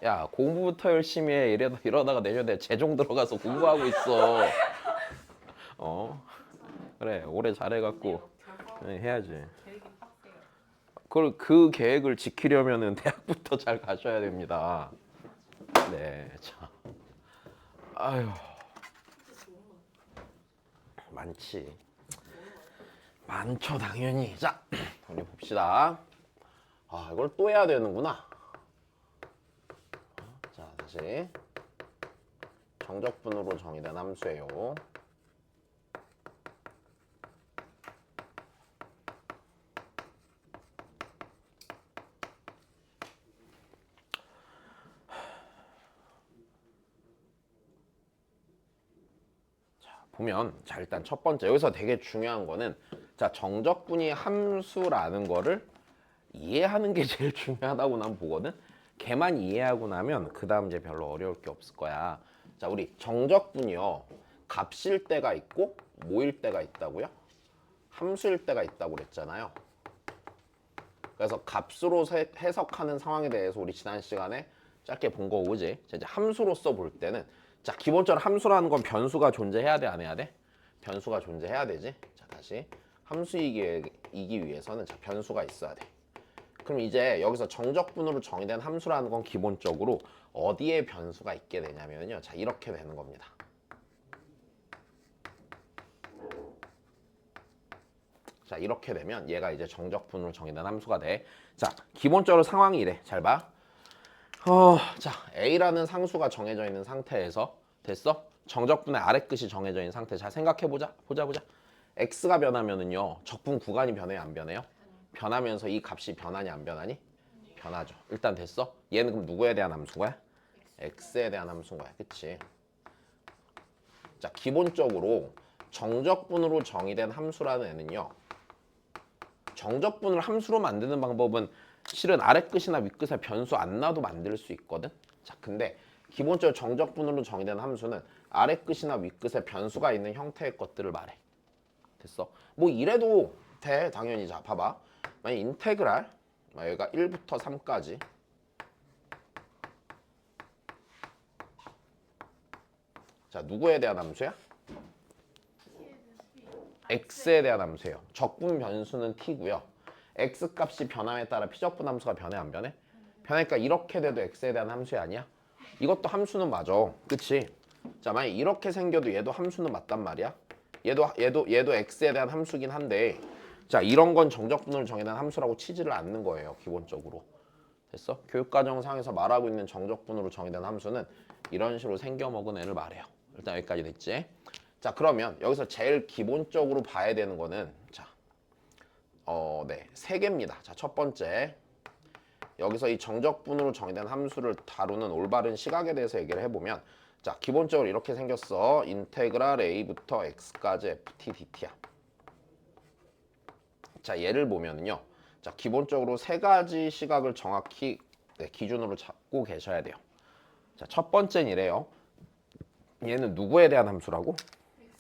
야, 공부부터 열심히 해. 이러다가 내년에 재종 들어가서 공부하고 있어. 어? 그래, 올해 잘해갖고 해야지. 그 계획을 지키려면은 대학부터 잘 가셔야 됩니다. 네, 자, 아유, 많지. 많죠, 당연히. 자, 우리 봅시다. 아, 이걸 또 해야 되는구나. 자, 다시 정적분으로 정의된 함수예요. 보면 자, 일단 첫 번째 여기서 되게 중요한 거는 자, 정적분이 함수라는 거를 이해하는 게 제일 중요하다고 난 보거든. 걔만 이해하고 나면 그 다음 이제 별로 어려울 게 없을 거야. 자, 우리 정적분이요, 값일 때가 있고 뭐일 때가 있다고요? 함수일 때가 있다고 그랬잖아요. 그래서 값으로 해석하는 상황에 대해서 우리 지난 시간에 짧게 본 거 오지. 자, 이제 함수로서 볼 때는 자, 기본적으로 함수라는 건 변수가 존재해야 돼, 안 해야 돼? 변수가 존재해야 되지. 자, 다시 함수이기 위해서는 자, 변수가 있어야 돼. 그럼 이제 여기서 정적분으로 정의된 함수라는 건 기본적으로 어디에 변수가 있게 되냐면요, 자, 이렇게 되는 겁니다. 자, 이렇게 되면 얘가 이제 정적분으로 정의된 함수가 돼. 자, 기본적으로 상황이 이래. 잘 봐. 자, A라는 상수가 정해져 있는 상태에서 됐어? 정적분의 아래 끝이 정해져 있는 상태. 자, 생각해보자. 보자. X가 변하면은요, 적분 구간이 변해요, 안 변해요? 변하면서 이 값이 변하니 안 변하니? 변하죠. 일단 됐어? 얘는 그럼 누구에 대한 함수인 거야? X에 대한 함수인 거야. 그치? 자, 기본적으로 정적분으로 정의된 함수라는 애는요, 정적분을 함수로 만드는 방법은 실은 아래 끝이나 윗 끝에 변수 안 놔도 만들 수 있거든. 자, 근데 기본적으로 정적분으로 정의된 함수는 아래 끝이나 윗 끝에 변수가 있는 형태의 것들을 말해. 됐어? 뭐 이래도 돼, 당연히. 자, 봐봐. 만약 인테그랄, 여기가 1부터 3까지. 자, 누구에 대한 함수야? x에 대한 함수예요. 적분 변수는 t고요. x 값이 변함에 따라 피적분 함수가 변해, 안 변해? 변하니까 이렇게 돼도 x에 대한 함수 아니야? 이것도 함수는 맞아. 그치? 자, 만약 이렇게 생겨도 얘도 함수는 맞단 말이야. 얘도 x에 대한 함수긴 한데, 자, 이런 건 정적분을 정의된 함수라고 치지를 않는 거예요, 기본적으로. 됐어? 교육과정상에서 말하고 있는 정적분으로 정의된 함수는 이런 식으로 생겨먹은 애를 말해요. 일단 여기까지 됐지? 자, 그러면 여기서 제일 기본적으로 봐야 되는 거는 자, 네, 세 개입니다. 자, 첫 번째, 여기서 이 정적분으로 정의된 함수를 다루는 올바른 시각에 대해서 얘기를 해보면 자, 기본적으로 이렇게 생겼어. 인테그랄 a부터 x까지 ft dt야. 자, 얘를 보면은요, 자, 기본적으로 세 가지 시각을 정확히 기준으로 잡고 계셔야 돼요. 자, 첫 번째는 이래요. 얘는 누구에 대한 함수라고?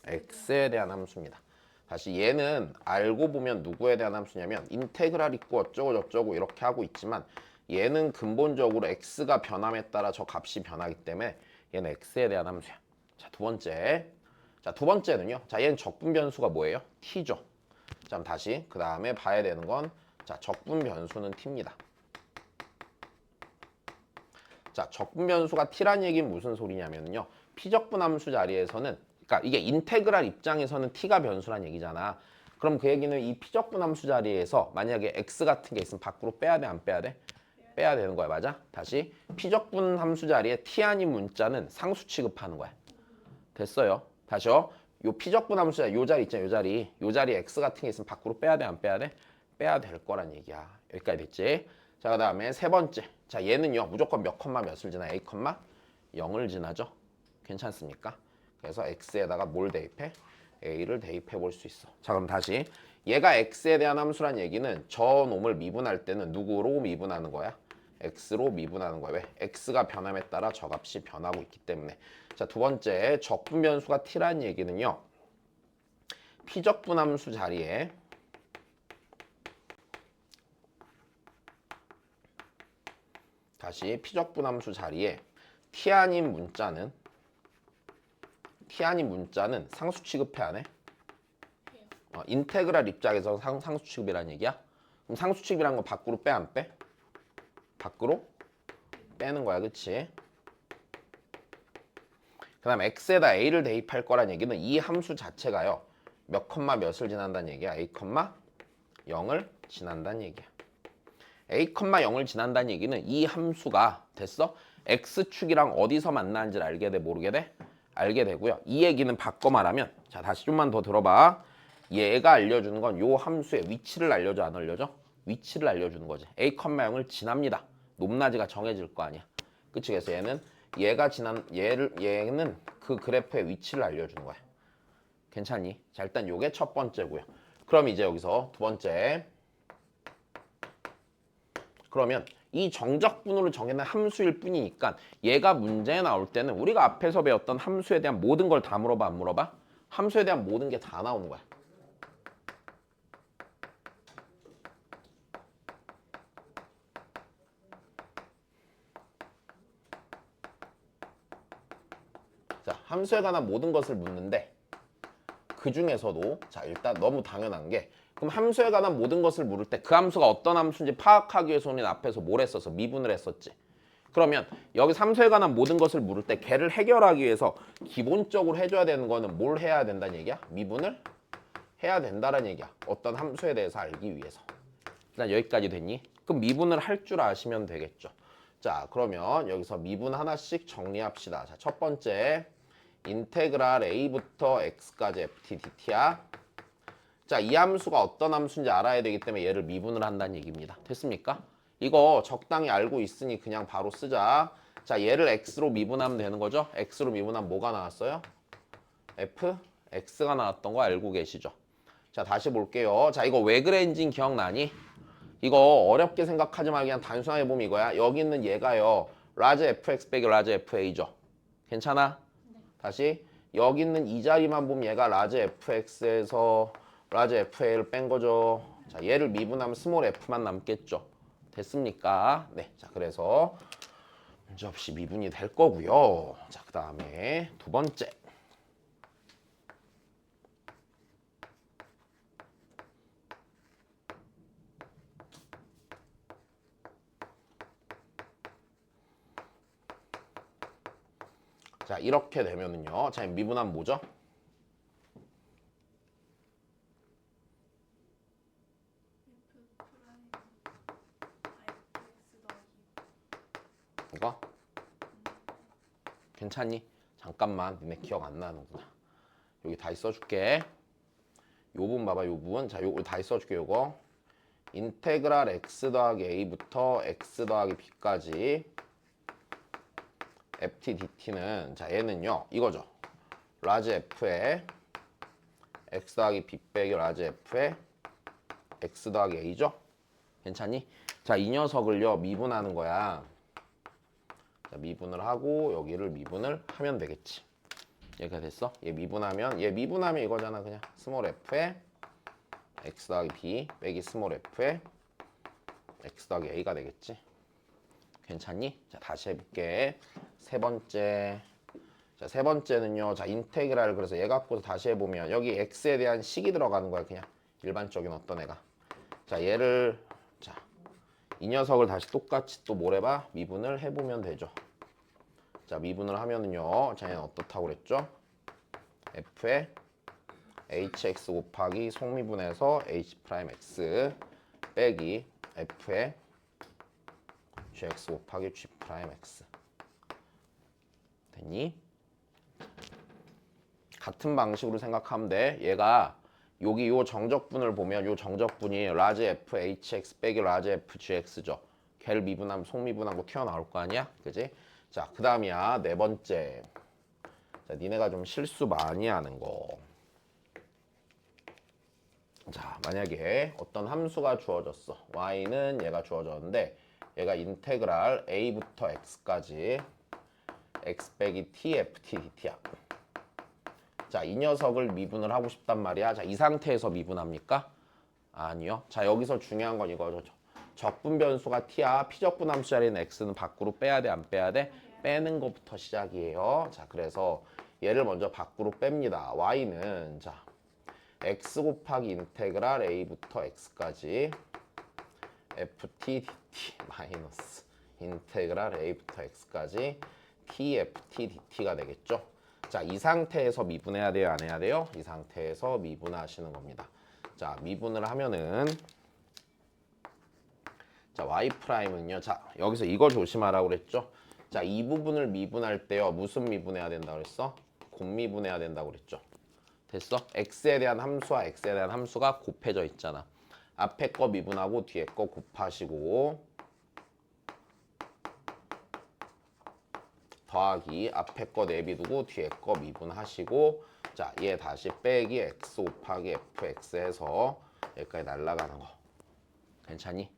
x에 대한 함수입니다. 다시 얘는 알고 보면 누구에 대한 함수냐면 인테그랄 있고 어쩌고 저쩌고 이렇게 하고 있지만 얘는 근본적으로 x가 변함에 따라 저 값이 변하기 때문에 얘는 x에 대한 함수야. 자, 두 번째. 자, 두 번째는요. 자, 얘는 적분 변수가 뭐예요? t죠. 자, 다시 그 다음에 봐야 되는 건 자, 적분 변수는 t입니다. 자, 적분 변수가 t란 얘기는 무슨 소리냐면요. 피적분 함수 자리에서는 그러니까 이게 인테그랄 입장에서는 t가 변수란 얘기잖아. 그럼 그 얘기는 이 피적분 함수 자리에서 만약에 x 같은 게 있으면 밖으로 빼야 돼, 안 빼야 돼? 빼야 되는 거야, 맞아? 다시 피적분 함수 자리에 t 아닌 문자는 상수 취급하는 거야. 됐어요. 다시요. 요 피적분 함수 자리, 요 자리 있잖아, 요 자리 x 같은 게 있으면 밖으로 빼야 돼, 안 빼야 돼? 빼야 될 거란 얘기야. 여기까지 됐지? 자, 그 다음에 세 번째. 자, 얘는요, 무조건 몇 컴마 몇을 지나? a 컴마 0을 지나죠? 괜찮습니까? 그래서 x에다가 뭘 대입해? a를 대입해 볼 수 있어. 자, 그럼 다시 얘가 x에 대한 함수란 얘기는 저 놈을 미분할 때는 누구로 미분하는 거야? x로 미분하는 거야. 왜? x가 변함에 따라 저 값이 변하고 있기 때문에. 자, 두 번째, 적분 변수가 t란 얘기는요, 피적분 함수 자리에 다시 피적분함수 자리에 t 아닌 문자는 상수 취급해 안 해? 인테그랄 입장에서 상수 취급이라는 얘기야? 그럼 상수 취급이라는 거 밖으로 빼 안 빼? 밖으로 빼는 거야, 그치? 그 다음 x에다 a를 대입할 거란 얘기는 이 함수 자체가요 몇 컴마 몇을 지난다는 얘기야? a 컴마 0을 지난다는 얘기야. a 컴마 0을 지난다는 얘기는 이 함수가 됐어? x축이랑 어디서 만나는지를 알게 돼? 모르게 돼? 알게 되고요. 이 얘기는 바꿔 말하면 자 다시 좀만 더 들어봐. 얘가 알려주는 건 요 함수의 위치를 알려줘 안 알려줘? 위치를 알려주는 거지. a 컴마 0을 지납니다. 높낮이가 정해질 거 아니야. 그치? 그래서 얘는 얘는 그 그래프의 위치를 알려주는 거야. 괜찮니? 자 일단 요게 첫 번째고요. 그럼 이제 여기서 두 번째. 그러면 이 정적분으로 정해낸 함수일 뿐이니까 얘가 문제에 나올 때는 우리가 앞에서 배웠던 함수에 대한 모든 걸 다 물어봐 안 물어봐? 함수에 대한 모든 게 다 나오는 거야. 자, 함수에 관한 모든 것을 묻는데 그 중에서도 자 일단 너무 당연한 게 그럼 함수에 관한 모든 것을 물을 때 그 함수가 어떤 함수인지 파악하기 위해서 우리는 앞에서 뭘 했었어? 미분을 했었지. 그러면 여기 함수에 관한 모든 것을 물을 때 걔를 해결하기 위해서 기본적으로 해줘야 되는 거는 뭘 해야 된다는 얘기야? 미분을 해야 된다는 얘기야. 어떤 함수에 대해서 알기 위해서. 일단 여기까지 됐니? 그럼 미분을 할 줄 아시면 되겠죠. 자 그러면 여기서 미분 하나씩 정리합시다. 자 첫 번째 인테그랄 a부터 x까지 ft dt야. 자, 이 함수가 어떤 함수인지 알아야 되기 때문에 얘를 미분을 한다는 얘기입니다. 됐습니까? 이거 적당히 알고 있으니 그냥 바로 쓰자. 자, 얘를 x로 미분하면 되는 거죠? x로 미분하면 뭐가 나왔어요? f, x가 나왔던 거 알고 계시죠? 자, 다시 볼게요. 자, 이거 왜 그랬는지 기억나니? 이거 어렵게 생각하지 말고 그냥 단순하게 보면 이거야. 여기 있는 얘가요. 라지 fx 빼기 라지 fa죠. 괜찮아? 다시 여기 있는 이 자리만 보면 얘가 라지 fx에서 라지 fa를 뺀 거죠. 자, 얘를 미분하면 스몰 f만 남겠죠. 됐습니까? 네. 자, 그래서 문제 없이 미분이 될 거고요. 자, 그 다음에 두 번째. 자, 이렇게 되면은요. 자, 미분하면 뭐죠? 이거? 괜찮니? 잠깐만, 니네 기억 안 나는구나. 여기 다시 써줄게. 요 부분 봐봐, 요 부분. 자, 요거 다시 써줄게, 요거. 인테그랄 x 더하기 a부터 x 더하기 b까지 ft dt는 자 얘는요 이거죠. 라지 f에 x 더하기 b 빼기 라지 f에 x 더하기 a죠. 괜찮니? 자, 이 녀석을요 미분하는 거야. 자, 미분을 하고 여기를 미분을 하면 되겠지. 얘가 됐어? 얘 미분하면 이거잖아. 그냥 스몰 f에 x 더하기 b 빼기 스몰 f에 x 더하기 a가 되겠지. 괜찮니? 자, 다시 해볼게. 세 번째. 자, 세 번째는요. 자, 인테그랄 그래서 얘 갖고서 다시 해보면 여기 x에 대한 식이 들어가는 거야. 그냥 일반적인 어떤 애가. 자, 얘를 자, 이 녀석을 다시 똑같이 또 뭘 해봐? 미분을 해보면 되죠. 자, 미분을 하면은요. 자, 얘는 어떻다고 그랬죠? f에 hx 곱하기 속미분해서 h'x 빼기 f에 gx 곱하기 g'x 됐니? 같은 방식으로 생각하면 돼. 얘가 여기 요 정적분을 보면 요 정적분이 라지 fhx 빼기 라지 fgx죠. 걔를 미분하면 속미분하고 튀어나올 거 아니야? 그지? 자, 그 다음이야. 네 번째. 자, 니네가 좀 실수 많이 하는 거. 자, 만약에 어떤 함수가 주어졌어. y는 얘가 주어졌는데 얘가 인테그랄 a부터 x까지 x 빼기 t ft dt야. 자, 이 녀석을 미분을 하고 싶단 말이야. 자, 이 상태에서 미분합니까? 아니요. 자, 여기서 중요한 건 이거죠. 적분 변수가 t야. 피적분 함수 자리는 x는 밖으로 빼야 돼, 안 빼야 돼? 빼는 것부터 시작이에요. 자, 그래서 얘를 먼저 밖으로 뺍니다. y는 자 x 곱하기 인테그랄 a부터 x까지 ft dt 마이너스 인테그랄 a부터 x까지 tft dt가 되겠죠. 자, 이 상태에서 미분해야 돼요, 안 해야 돼요? 이 상태에서 미분하시는 겁니다. 자, 미분을 하면은 자, y''은요. 자, 여기서 이거 조심하라고 그랬죠? 자, 이 부분을 미분할 때요. 무슨 미분해야 된다 그랬어? 곱미분해야 된다고 그랬죠. 됐어? x에 대한 함수와 x에 대한 함수가 곱해져 있잖아. 앞에 거 미분하고 뒤에 거 곱하시고 더하기 앞에 거 내비두고 뒤에 거 미분하시고 자, 얘 다시 빼기 x 곱하기 fx 해서 여기까지 날아가는 거. 괜찮니?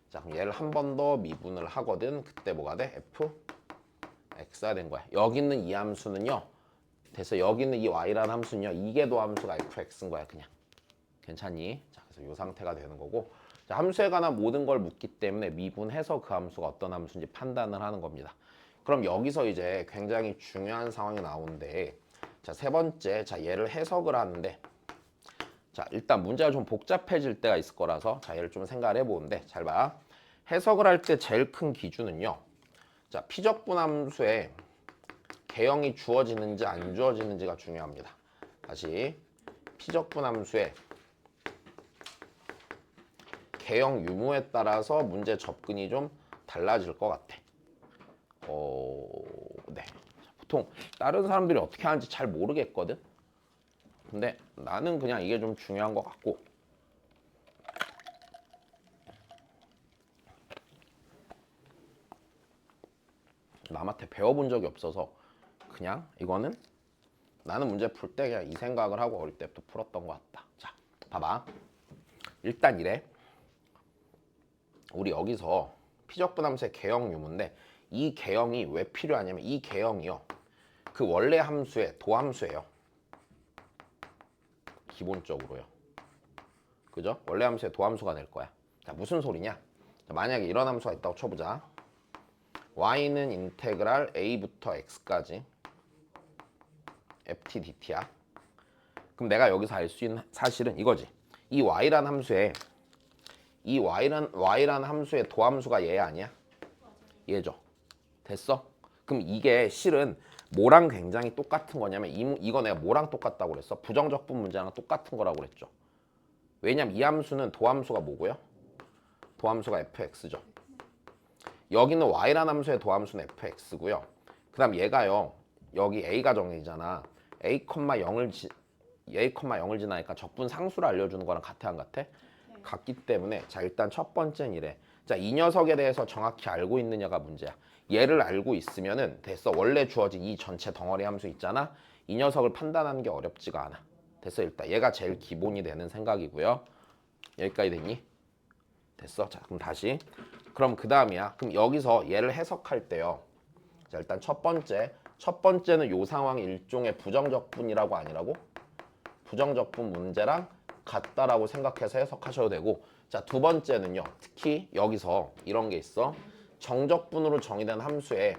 자, 그럼 얘를 한 번 더 미분을 하거든. 그때 뭐가 돼? fx가 된 거야. 여기 있는 이 함수는요. 됐어. 여기 있는 이 y라는 함수는요. 이게 도함수가 fx인 거야, 그냥. 괜찮니? 자, 그래서 이 상태가 되는 거고. 자, 함수에 관한 모든 걸 묻기 때문에 미분해서 그 함수가 어떤 함수인지 판단을 하는 겁니다. 그럼 여기서 이제 굉장히 중요한 상황이 나오는데 자, 세 번째. 자, 얘를 해석을 하는데 자, 일단 문제가 좀 복잡해질 때가 있을 거라서 자, 얘를 좀 생각을 해보는데 잘 봐. 해석을 할 때 제일 큰 기준은요. 자, 피적분 함수에 개형이 주어지는지 안 주어지는지가 중요합니다. 다시 피적분 함수에 개형 유무에 따라서 문제 접근이 좀 달라질 것 같아. 네. 보통 다른 사람들이 어떻게 하는지 잘 모르겠거든. 근데 나는 그냥 이게 좀 중요한 것 같고. 남한테 배워본 적이 없어서 그냥 이거는 나는 문제 풀 때 그냥 이 생각을 하고 어릴 때부터 풀었던 것 같다. 자, 봐봐. 일단 이래. 우리 여기서 피적분 함수의 개형 유무인데 이 개형이 왜 필요하냐면 이 개형이요. 그 원래 함수의 도함수예요. 기본적으로요. 그죠? 원래 함수의 도함수가 될 거야. 자, 무슨 소리냐? 자, 만약에 이런 함수가 있다고 쳐보자. y는 인테그랄 a부터 x까지 ft dt야. 그럼 내가 여기서 알 수 있는 사실은 이거지. 이 y라는 함수에 이 y라는 함수의 도함수가 얘 아니야? 얘죠. 됐어? 그럼 이게 실은 뭐랑 굉장히 똑같은 거냐면 이거 내가 뭐랑 똑같다고 그랬어? 부정적분 문제랑 똑같은 거라고 그랬죠. 왜냐면 이 함수는 도함수가 뭐고요? 도함수가 fx죠. 여기는 y라는 함수의 도함수는 fx고요. 그 다음 얘가요. 여기 a가 정해지잖아. a,0을 지나니까 적분 상수를 알려주는 거랑 같아 안 같아? 같기 때문에 자, 일단 첫 번째는 이래. 자, 이 녀석에 대해서 정확히 알고 있느냐가 문제야. 얘를 알고 있으면은 됐어. 원래 주어진 이 전체 덩어리 함수 있잖아. 이 녀석을 판단하는 게 어렵지가 않아. 됐어. 일단 얘가 제일 기본이 되는 생각이고요. 여기까지 됐니? 됐어. 자, 그럼 다시. 그럼 그 다음이야. 그럼 여기서 얘를 해석할 때요. 자, 일단 첫 번째는 요 상황이 일종의 부정적분이라고 아니라고? 부정적분 문제랑 같다라고 생각해서 해석하셔도 되고, 자, 두 번째는요. 특히 여기서 이런 게 있어. 정적분으로 정의된 함수의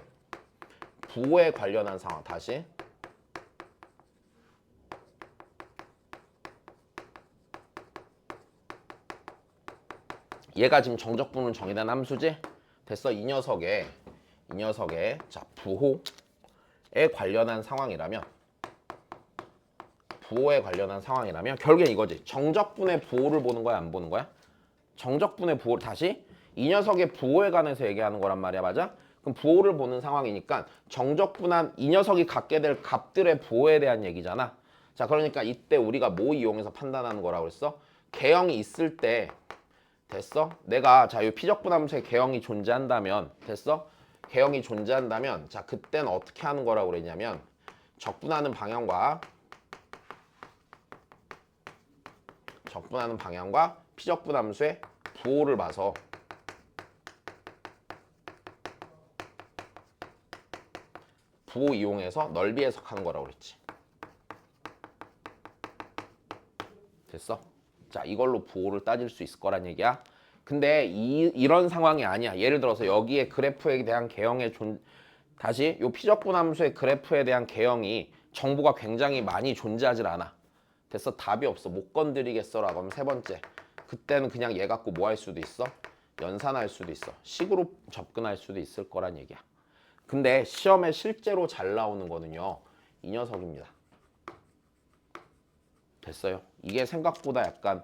부호에 관련한 상황. 다시. 얘가 지금 정적분으로 정의된 함수지? 됐어. 이 녀석의 자, 부호에 관련한 상황이라면 결국엔 이거지. 정적분의 부호를 보는 거야, 안 보는 거야? 정적분의 부호를 다시 이 녀석의 부호에 관해서 얘기하는 거란 말이야. 맞아? 그럼 부호를 보는 상황이니까 정적분한 이 녀석이 갖게 될 값들의 부호에 대한 얘기잖아. 자, 그러니까 이때 우리가 뭐 이용해서 판단하는 거라고 그랬어? 개형이 있을 때 됐어? 내가 자, 이 피적분 함수의 개형이 존재한다면 됐어? 개형이 존재한다면 자, 그때는 어떻게 하는 거라고 그랬냐면 적분하는 방향과 피적분 함수의 부호를 봐서 부호 이용해서 넓이 해석하는 거라고 그랬지. 됐어? 자, 이걸로 부호를 따질 수 있을 거란 얘기야. 근데 이런 상황이 아니야. 예를 들어서 여기에 그래프에 대한 개형의 다시 요 피적분함수의 그래프에 대한 개형이 정보가 굉장히 많이 존재하질 않아. 됐어. 답이 없어. 못 건드리겠어라고 하면 세 번째. 그때는 그냥 얘 갖고 뭐 할 수도 있어? 연산할 수도 있어. 식으로 접근할 수도 있을 거란 얘기야. 근데 시험에 실제로 잘 나오는 거는요. 이 녀석입니다. 됐어요. 이게 생각보다 약간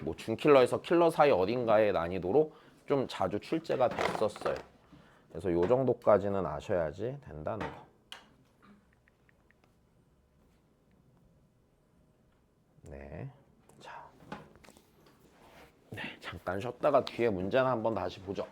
뭐 준킬러에서 킬러 사이 어딘가의 난이도로 좀 자주 출제가 됐었어요. 그래서 요 정도까지는 아셔야지 된다는 거. 네. 자. 네, 잠깐 쉬었다가 뒤에 문제나 한번 다시 보죠.